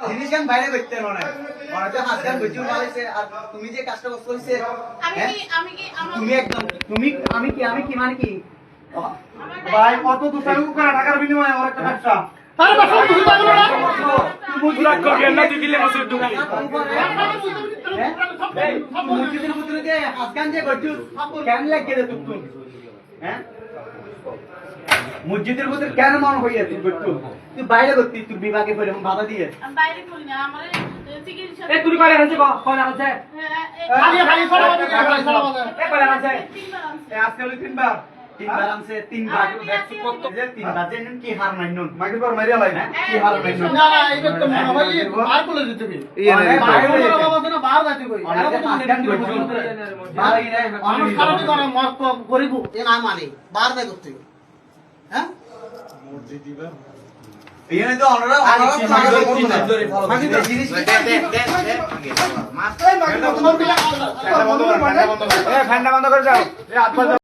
জিনিস গান বাইরে করতে না ওনাতে হাত গান বুঝিও মালাইছে আর তুমি যে কাজটা করছো তুমি একদম তুমি আমি কি মানে কি ভাই কত 200 টাকা টাকার বিনিময়ে আর একটা ব্যবসা আরে বাসা তুমি পাগল না মুজরাক করবেন না দিলে মাসের দোকানে মসজিদের ভিতরে যে হাত গান যে করছো কেন লাগে রে তুই হ্যাঁ মসজিদের ভিতরে কেন মন হইয়া তুই করছো তুই বাইরে করতি তুই বিভাগে করে বাধা দিয়ে আমি বাইরে করি না আমার চিকিৎসা এ তুই কইলা আছে কইলা আছে খালি খালি সরা বাজে খালি সরা বাজে এ কইলা আছে তিনবার আনছি। এ আজকে হলো তিনবার আনছে তিনবার দেখছি কত যে তিনবার যে কি হার নাই নুন মাগির পর মারিয়া লাই না কি হার নাই নুন না না এই তো মনে হয় বার করে দিতে হবে বাইরে সরা বাজে না বার যাইতে কই অনেক হাত গান করছো ভাই রে আমার সারাটি করে মত করিব এ না মানে বার যাই করতে হ্যাঁ এখানে তো আমরা মাগি তো জিনিস ফ্যানটা বন্ধ করে যাও